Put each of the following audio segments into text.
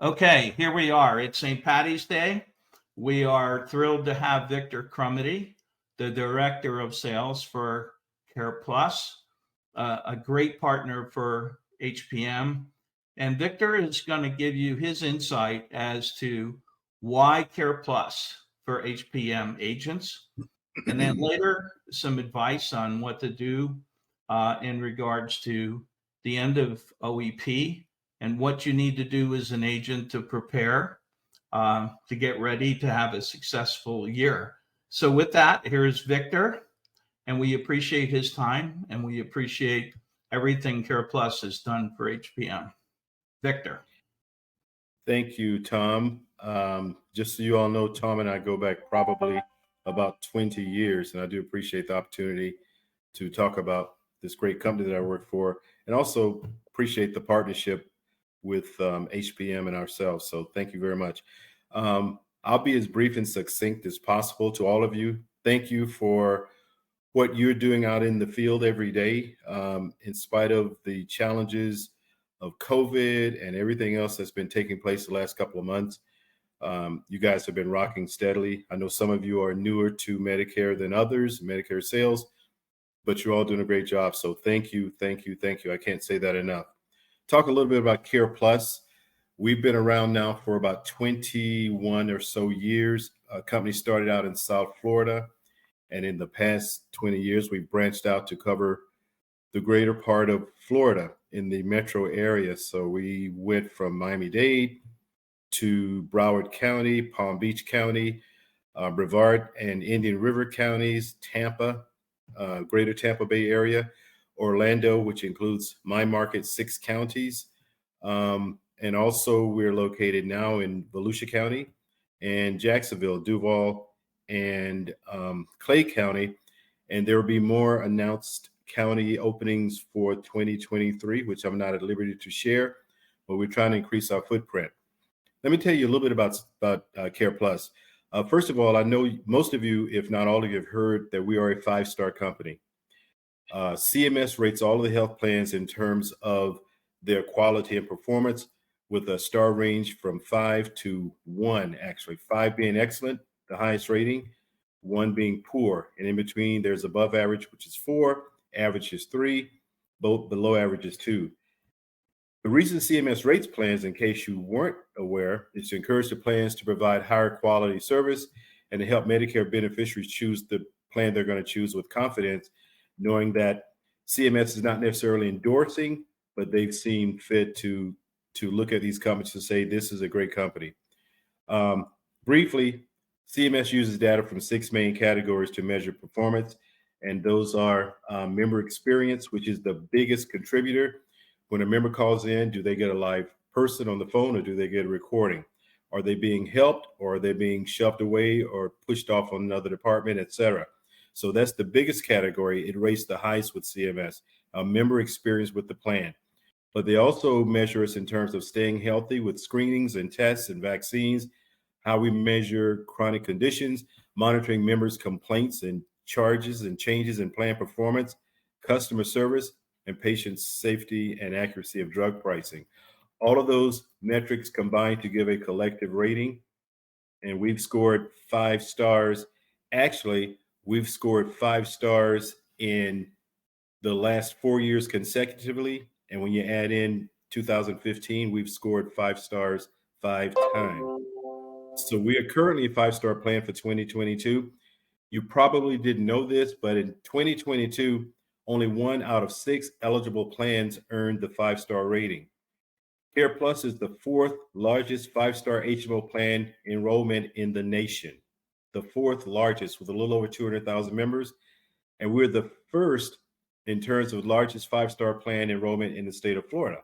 Okay, here we are. It's St. Patty's Day. We are thrilled to have Victor Crumity, the Director of Sales for CarePlus, a great partner for HPM. And Victor is going to give you his insight as to why CarePlus for HPM agents, and then later some advice on what to do in regards to the end of OEP and what you need to do as an agent to prepare to get ready to have a successful year. So with that, here's Victor, and we appreciate his time and we appreciate everything CarePlus has done for HPM. Victor. Thank you, Tom. Just so you all know, Tom and I go back probably about 20 years, and I do appreciate the opportunity to talk about this great company that I work for, and also appreciate the partnership with HPM and ourselves. So thank you very much. I'll be as brief and succinct as possible to all of you. Thank you for what you're doing out in the field every day, in spite of the challenges of COVID and everything else that's been taking place the last couple of months. You guys have been rocking steadily. I know some of you are newer to Medicare than others, Medicare sales, but you're all doing a great job. So thank you, thank you, thank you. I can't say that enough. Talk a little bit about CarePlus. We've been around now for about 21 or so years. A company started out in South Florida, and in the past 20 years, we've branched out to cover the greater part of Florida in the metro area. So we went from Miami-Dade to Broward County, Palm Beach County, Brevard and Indian River counties, Tampa, greater Tampa Bay area, Orlando, which includes my market, 6 counties. And also we're located now in Volusia County and Jacksonville, Duval, and Clay County. And there will be more announced county openings for 2023, which I'm not at liberty to share, but we're trying to increase our footprint. Let me tell you a little bit about CarePlus. First of all, I know most of you, if not all of you, have heard that we are a 5-star company. CMS rates all of the health plans in terms of their quality and performance with a star range from 5 to 1, actually 5 being excellent, the highest rating, 1 being poor. And in between, there's above average, which is 4, average is 3, below average is 2. The reason CMS rates plans, in case you weren't aware, is to encourage the plans to provide higher quality service and to help Medicare beneficiaries choose the plan they're going to choose with confidence, knowing that CMS is not necessarily endorsing, but they've seen fit to look at these companies and say, this is a great company. Briefly, CMS uses data from 6 main categories to measure performance, and those are member experience, which is the biggest contributor. When a member calls in, do they get a live person on the phone or do they get a recording? Are they being helped or are they being shoved away or pushed off on another department, et cetera? So that's the biggest category. It rates the highest with CMS, member experience with the plan. But they also measure us in terms of staying healthy with screenings and tests and vaccines, how we measure chronic conditions, monitoring members' complaints and charges and changes in plan performance, customer service, and patient safety and accuracy of drug pricing. All of those metrics combine to give a collective rating, and we've scored 5 stars. Actually, we've scored 5 stars in the last 4 years consecutively, and when you add in 2015, we've scored 5 stars 5 times. So we are currently a 5-star plan for 2022. You probably didn't know this, but in 2022, only 1 out of 6 eligible plans earned the 5-star rating. CarePlus is the 4th largest 5-star HMO plan enrollment in the nation, the 4th largest with a little over 200,000 members. And we're the first in terms of largest 5-star plan enrollment in the state of Florida.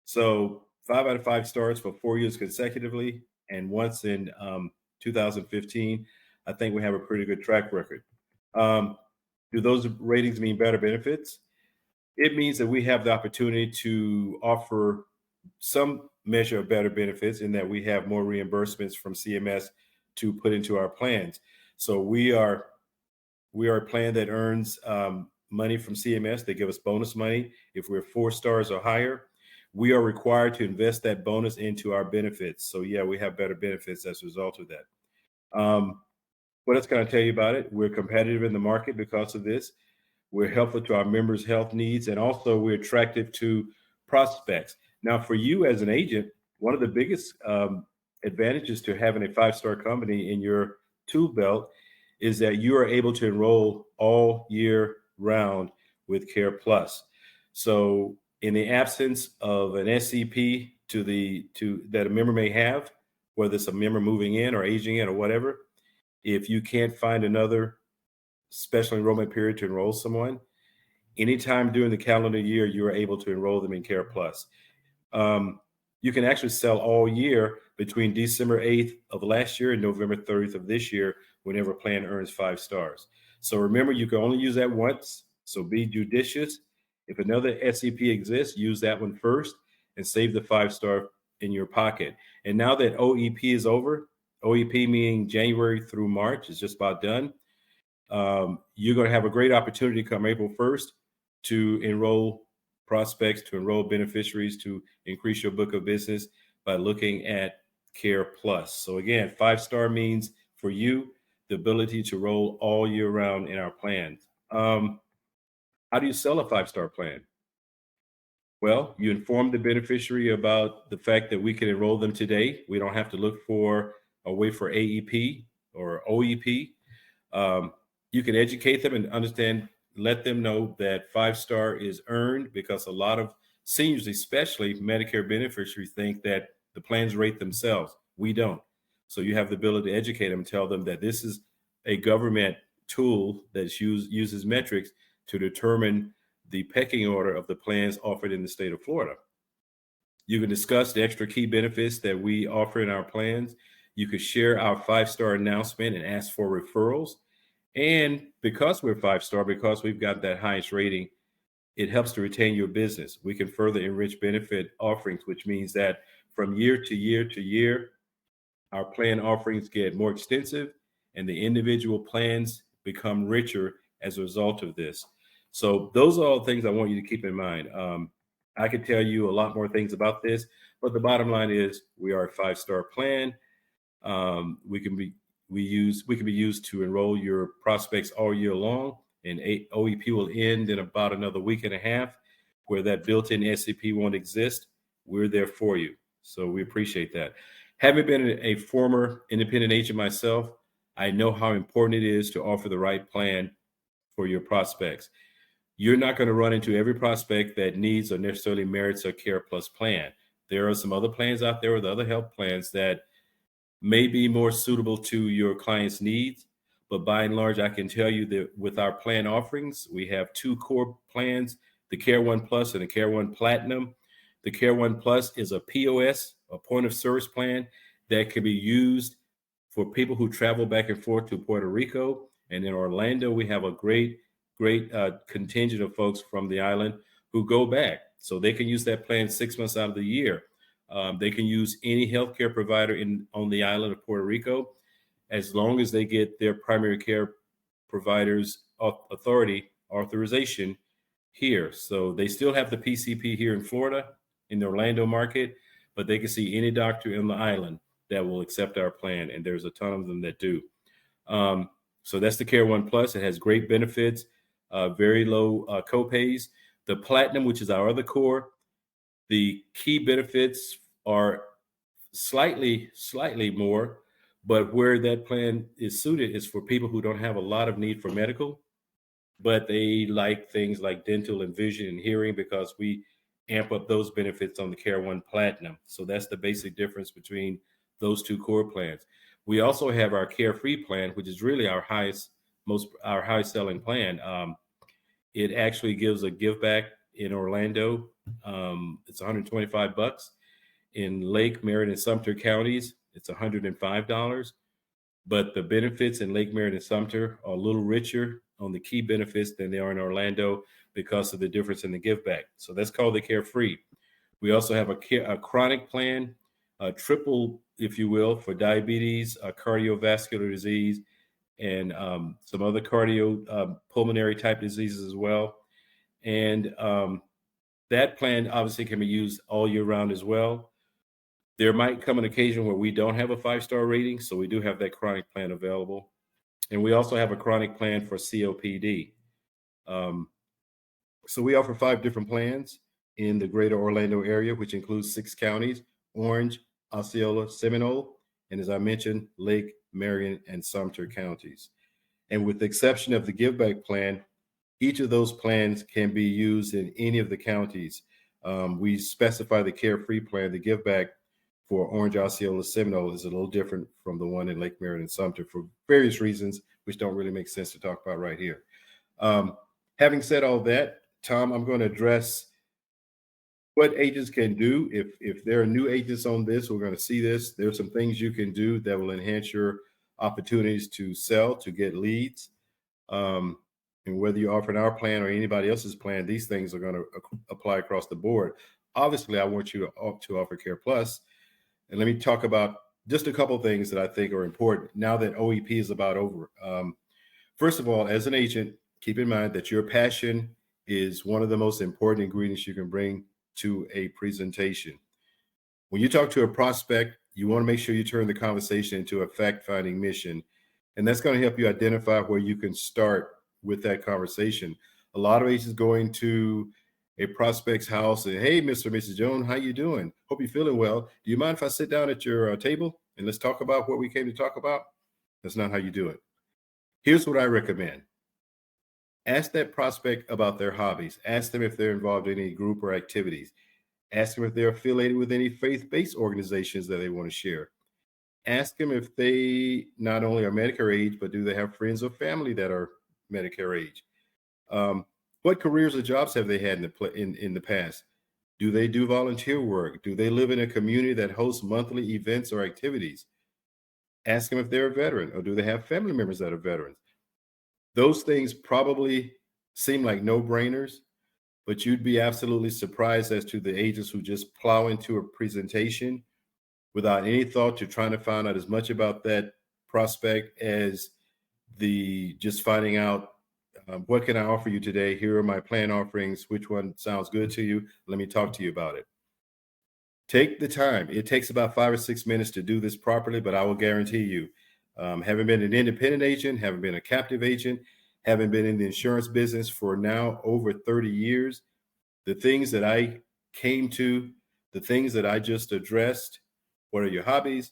So 5 out of 5 stars for 4 years consecutively. And once in 2015, I think we have a pretty good track record. Do those ratings mean better benefits? It means that we have the opportunity to offer some measure of better benefits in that we have more reimbursements from CMS to put into our plans. So we are a plan that earns money from CMS. They give us bonus money if we're 4 stars or higher. we are required to invest that bonus into our benefits. So yeah, we have better benefits as a result of that. What else can I tell you about it? We're competitive in the market because of this. We're helpful to our members' health needs, and also we're attractive to prospects. Now, for you as an agent, one of the biggest advantages to having a 5-star company in your tool belt is that you are able to enroll all year round with CarePlus. So, in the absence of an SEP that a member may have, whether it's a member moving in or aging in or whatever, if you can't find another special enrollment period to enroll someone, anytime during the calendar year, you are able to enroll them in CarePlus. You can actually sell all year between December 8th of last year and November 30th of this year, whenever a plan earns 5 stars. So remember, you can only use that once, so be judicious. If another SEP exists, use that one first and save the 5-star in your pocket. And now that OEP is over, OEP meaning January through March, is just about done. You're going to have a great opportunity come April 1st to enroll prospects, to enroll beneficiaries, to increase your book of business by looking at CarePlus. So again, 5-star means for you the ability to roll all year round in our plans. How do you sell a 5-star plan? Well, you inform the beneficiary about the fact that we can enroll them today. We don't have to look for a way for AEP or OEP. You can educate them and understand, let them know that 5-star is earned, because a lot of seniors, especially Medicare beneficiaries, think that the plans rate themselves. We don't. So you have the ability to educate them and tell them that this is a government tool that uses metrics to determine the pecking order of the plans offered in the state of Florida. You can discuss the extra key benefits that we offer in our plans. You could share our 5-star announcement and ask for referrals. And because we're 5-star, because we've got that highest rating, it helps to retain your business. We can further enrich benefit offerings, which means that from year to year to year, our plan offerings get more extensive and the individual plans become richer as a result of this. So those are all things I want you to keep in mind. I could tell you a lot more things about this, but the bottom line is we are a 5-star plan. We can be used to enroll your prospects all year long, and OEP will end in about another week and a half, where that built-in SEP won't exist. We're there for you. So we appreciate that. Having been a former independent agent myself, I know how important it is to offer the right plan for your prospects. You're not going to run into every prospect that needs or necessarily merits a CarePlus plan. There are some other plans out there with other health plans that may be more suitable to your client's needs. But by and large, I can tell you that with our plan offerings, we have 2 core plans, the Care One Plus and the Care One Platinum. The Care One Plus is a POS, a point of service plan that can be used for people who travel back and forth to Puerto Rico. And in Orlando, we have a great contingent of folks from the island who go back. So they can use that plan 6 months out of the year. They can use any healthcare provider on the island of Puerto Rico, as long as they get their primary care provider's authorization here. So they still have the PCP here in Florida, in the Orlando market, but they can see any doctor on the island that will accept our plan, and there's a ton of them that do. So that's the Care One Plus. It has great benefits, very low copays. The Platinum, which is our other core, the key benefits are slightly more, but where that plan is suited is for people who don't have a lot of need for medical, but they like things like dental and vision and hearing, because we amp up those benefits on the Care One Platinum. So that's the basic difference between those 2 core plans. We also have our Carefree Plan, which is really our highest selling plan. It actually gives a give back in Orlando. It's $125. In Lake, Merritt, and Sumter counties, it's $105. But the benefits in Lake, Merritt, and Sumter are a little richer on the key benefits than they are in Orlando because of the difference in the give back. So that's called the Carefree. We also have a chronic plan, a triple, if you will, for diabetes, cardiovascular disease, and some other pulmonary type diseases as well. And That plan obviously can be used all year round as well. There might come an occasion where we don't have a 5-star rating, so we do have that chronic plan available. And we also have a chronic plan for COPD. So we offer 5 different plans in the greater Orlando area, which includes 6 counties: Orange, Osceola, Seminole, and as I mentioned, Lake, Marion, and Sumter counties. And with the exception of the Give Back plan, each of those plans can be used in any of the counties. We specify the Carefree Plan, the Give Back for Orange, Osceola, Seminole is a little different from the one in Lake, Marion, and Sumter for various reasons, which don't really make sense to talk about right here. Having said all that, Tom, I'm going to address what agents can do. If there are new agents on this, we're going to see this. There's some things you can do that will enhance your opportunities to sell, to get leads. And whether you offer our plan or anybody else's plan, these things are going to apply across the board. Obviously, I want you to offer CarePlus. And let me talk about just a couple of things that I think are important now that OEP is about over. First of all, as an agent, keep in mind that your passion is one of the most important ingredients you can bring to a presentation. When you talk to a prospect, you want to make sure you turn the conversation into a fact-finding mission. And that's going to help you identify where you can start with that conversation. A lot of agents go into a prospect's house and, hey, Mr. and Mrs. Jones, how you doing? Hope you're feeling well. Do you mind if I sit down at your table and let's talk about what we came to talk about? That's not how you do it. Here's what I recommend. Ask that prospect about their hobbies. Ask them if they're involved in any group or activities. Ask them if they're affiliated with any faith-based organizations that they want to share. Ask them if they not only are Medicare age, but do they have friends or family that are Medicare age? What careers or jobs have they had in the past? Do they do volunteer work? Do they live in a community that hosts monthly events or activities? Ask them if they're a veteran, or do they have family members that are veterans? Those things probably seem like no-brainers, but you'd be absolutely surprised as to the agents who just plow into a presentation without any thought to trying to find out as much about that prospect as the just finding out, what can I offer you today? Here are my plan offerings. Which one sounds good to you? Let me talk to you about it. Take the time. It takes about 5 or 6 minutes to do this properly, but I will guarantee you, having been an independent agent, having been a captive agent, having been in the insurance business for now over 30 years, the things that I came to, the things that I just addressed, what are your hobbies?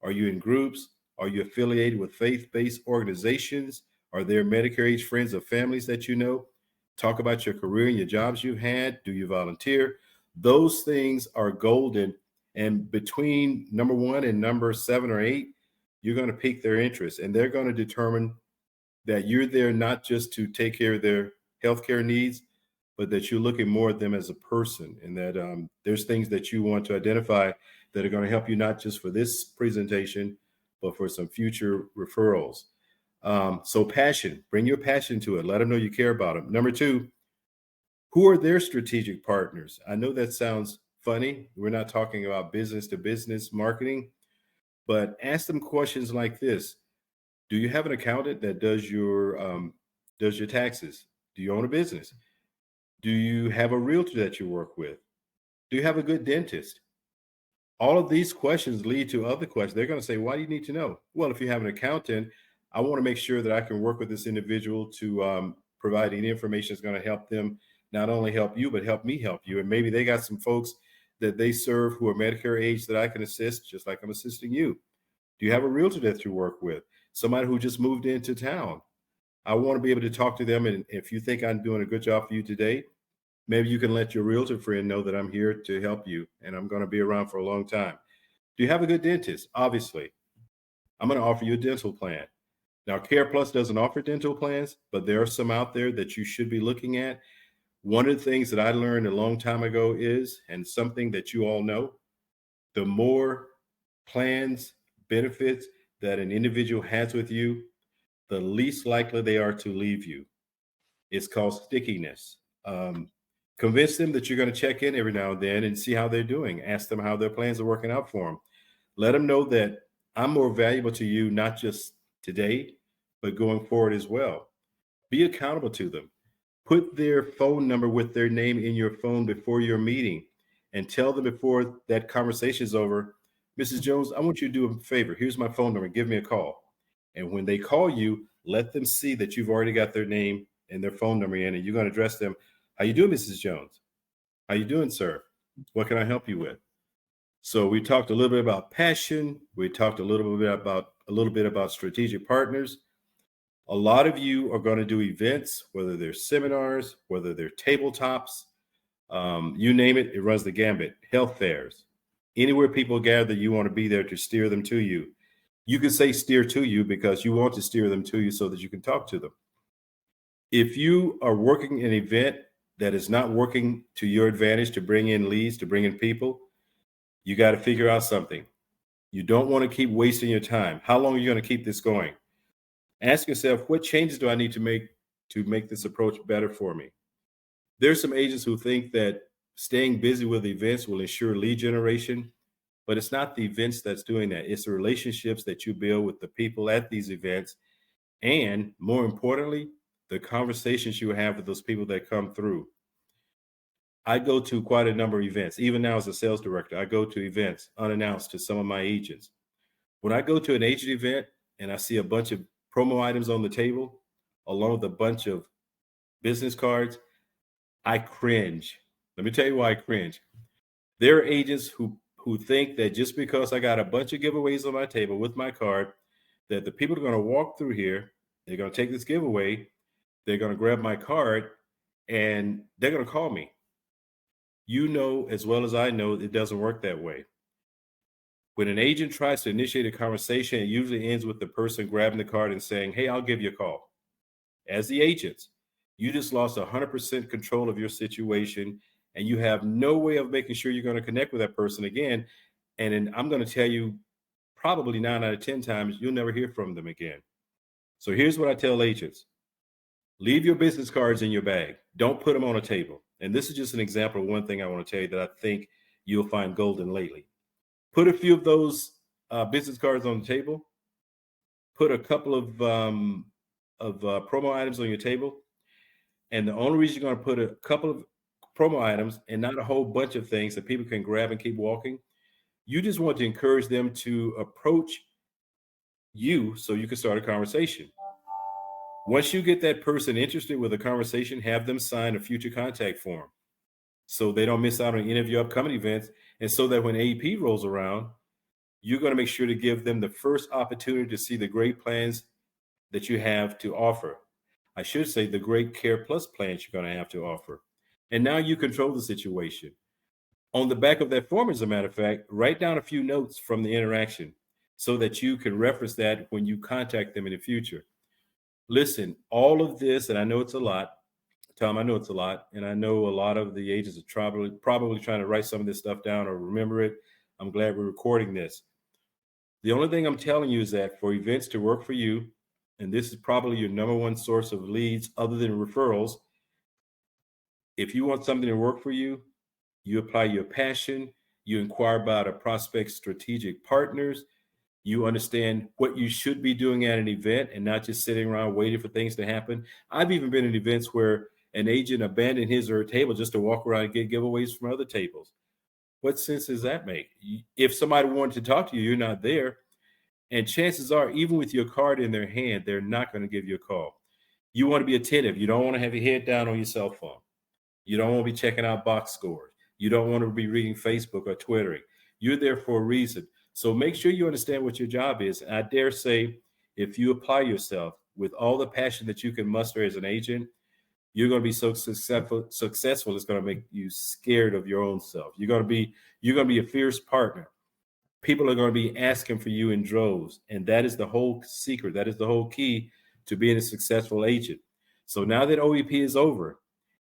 Are you in groups? Are you affiliated with faith-based organizations? Are there Medicare age friends or families that you know? Talk about your career and your jobs you've had. Do you volunteer? Those things are golden. And between number 1 and number 7 or 8, you're going to pique their interest, and they're going to determine that you're there not just to take care of their healthcare needs, but that you're looking more at them as a person, and that there's things that you want to identify that are going to help you not just for this presentation, but for some future referrals. So passion, bring your passion to it. Let them know you care about them. Number 2, who are their strategic partners? I know that sounds funny. We're not talking about business to business marketing, but ask them questions like this. Do you have an accountant that does your taxes? Do you own a business? Do you have a realtor that you work with? Do you have a good dentist? All of these questions lead to other questions. They're going to say, why do you need to know? Well, if you have an accountant, I want to make sure that I can work with this individual to provide any information that's going to help them, not only help you, but help me help you. And maybe they got some folks that they serve who are Medicare age that I can assist, just like I'm assisting you. Do you have a realtor that you work with? Somebody who just moved into town? I want to be able to talk to them. And if you think I'm doing a good job for you today, maybe you can let your realtor friend know that I'm here to help you and I'm going to be around for a long time. Do you have a good dentist? Obviously, I'm going to offer you a dental plan. Now, CarePlus doesn't offer dental plans, but there are some out there that you should be looking at. One of the things that I learned a long time ago is, and something that you all know, the more plans, benefits that an individual has with you, the least likely they are to leave you. It's called stickiness. Convince them that you're going to check in every now and then and see how they're doing. Ask them how their plans are working out for them. Let them know that I'm more valuable to you, not just today, but going forward as well. Be accountable to them. Put their phone number with their name in your phone before your meeting and tell them before that conversation is over, Mrs. Jones, I want you to do a favor. Here's my phone number. Give me a call. And when they call you, let them see that you've already got their name and their phone number in, and you're going to address them. How you doing, Mrs. Jones? How you doing, sir? What can I help you with? So we talked a little bit about passion. We talked a little bit about strategic partners. A lot of you are going to do events, whether they're seminars, whether they're tabletops, you name it, it runs the gambit. Health fairs, anywhere people gather, you want to be there to steer them to you. You can say steer to you because you want to steer them to you so that you can talk to them. If you are working an event that is not working to your advantage to bring in leads, to bring in people, you got to figure out something. You don't want to keep wasting your time. How long are you going to keep this going? Ask yourself, what changes do I need to make this approach better for me? There's some agents who think that staying busy with events will ensure lead generation, but it's not the events that's doing that. It's the relationships that you build with the people at these events. And more importantly, the conversations you have with those people that come through. I go to quite a number of events. Even now as a sales director, I go to events unannounced to some of my agents. When I go to an agent event and I see a bunch of promo items on the table, along with a bunch of business cards, I cringe. Let me tell you why I cringe. There are agents who think that just because I got a bunch of giveaways on my table with my card, that the people are going to walk through here, they're going to take this giveaway, they're going to grab my card, and they're going to call me. You know as well as I know it doesn't work that way. When an agent tries to initiate a conversation, it usually ends with the person grabbing the card and saying, hey, I'll give you a call. As the agents, you just lost 100% control of your situation, and you have no way of making sure you're going to connect with that person again. And then I'm going to tell you probably 9 out of 10 times, you'll never hear from them again. So here's what I tell agents. Leave your business cards in your bag. Don't put them on a table. And this is just an example of one thing I want to tell you that I think you'll find golden lately. Put a few of those business cards on the table. Put a couple of promo items on your table. And the only reason you're going to put a couple of promo items and not a whole bunch of things that people can grab and keep walking, you just want to encourage them to approach you so you can start a conversation. Once you get that person interested with a conversation, have them sign a future contact form so they don't miss out on any of your upcoming events. And so that when AEP rolls around, you're going to make sure to give them the first opportunity to see the great plans that you have to offer. I should say the great CarePlus plans you're going to have to offer. And now you control the situation. On the back of that form, as a matter of fact, write down a few notes from the interaction so that you can reference that when you contact them in the future. Listen, all of this, and I know it's a lot, Tom, I know it's a lot, and I know a lot of the agents are probably trying to write some of this stuff down or remember it. I'm glad we're recording this. The only thing I'm telling you is that for events to work for you, and this is probably your number one source of leads other than referrals, if you want something to work for you, you apply your passion, you inquire about a prospect's strategic partners, you understand what you should be doing at an event and not just sitting around waiting for things to happen. I've even been in events where an agent abandoned his or her table just to walk around and get giveaways from other tables. What sense does that make? If somebody wanted to talk to you, you're not there. And chances are, even with your card in their hand, they're not going to give you a call. You want to be attentive. You don't want to have your head down on your cell phone. You don't want to be checking out box scores. You don't want to be reading Facebook or Twittering. You're there for a reason. So make sure you understand what your job is. And I dare say, if you apply yourself with all the passion that you can muster as an agent, you're going to be so successful. It's going to make you scared of your own self. You're going to be a fierce partner. People are going to be asking for you in droves. And that is the whole secret. That is the whole key to being a successful agent. So now that OEP is over,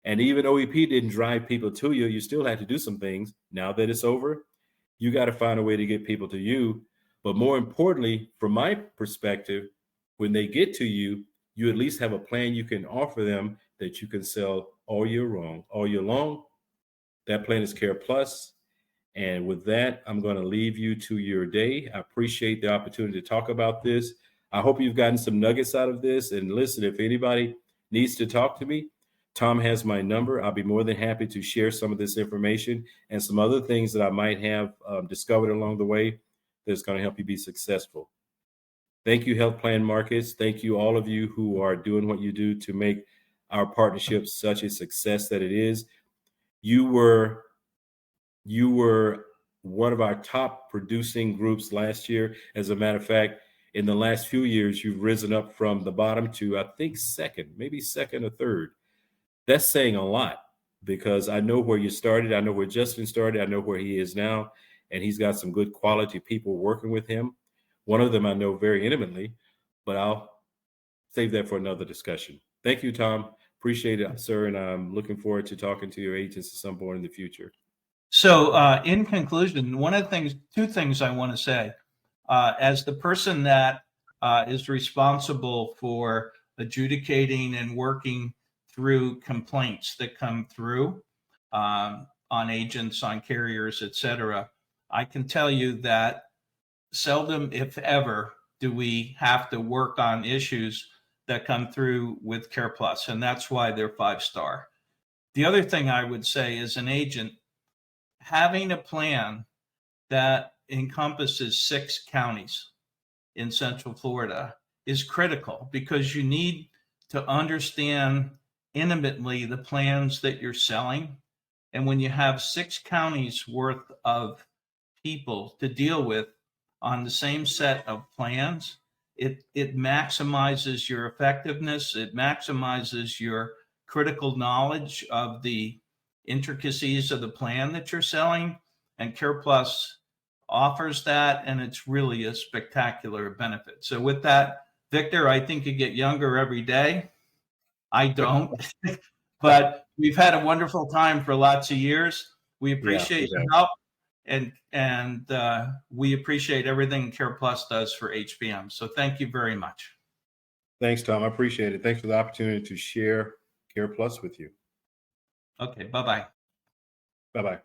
and even OEP didn't drive people to you, you still had to do some things. Now that it's over, you got to find a way to get people to you. But more importantly, from my perspective, when they get to you, you at least have a plan you can offer them that you can sell all year long. That plan is CarePlus. And with that, I'm going to leave you to your day. I appreciate the opportunity to talk about this. I hope you've gotten some nuggets out of this. And listen, if anybody needs to talk to me, Tom has my number. I'll be more than happy to share some of this information and some other things that I might have discovered along the way that's going to help you be successful. Thank you, Health Plan Markets. Thank you, all of you who are doing what you do to make our partnership such a success that it is. You were one of our top producing groups last year. As a matter of fact, in the last few years, you've risen up from the bottom to, I think, second, maybe second or third. That's saying a lot, because I know where you started. I know where Justin started. I know where he is now, and he's got some good quality people working with him. One of them I know very intimately, but I'll save that for another discussion. Thank you, Tom. Appreciate it, sir, and I'm looking forward to talking to your agents at some point in the future. So in conclusion, two things I want to say. As the person that is responsible for adjudicating and working through complaints that come through on agents, on carriers, et cetera, I can tell you that seldom, if ever, do we have to work on issues that come through with CarePlus, and that's why they're 5-star. The other thing I would say as an agent, having a plan that encompasses 6 counties in Central Florida is critical, because you need to understand intimately the plans that you're selling. And when you have 6 counties worth of people to deal with on the same set of plans, it maximizes your effectiveness. It maximizes your critical knowledge of the intricacies of the plan that you're selling. And CarePlus offers that, and it's really a spectacular benefit. So with that, Victor, I think you get younger every day. I don't, but we've had a wonderful time for lots of years. We appreciate your help, and we appreciate everything CarePlus does for HPM. So thank you very much. Thanks, Tom. I appreciate it. Thanks for the opportunity to share CarePlus with you. Okay, bye-bye. Bye-bye.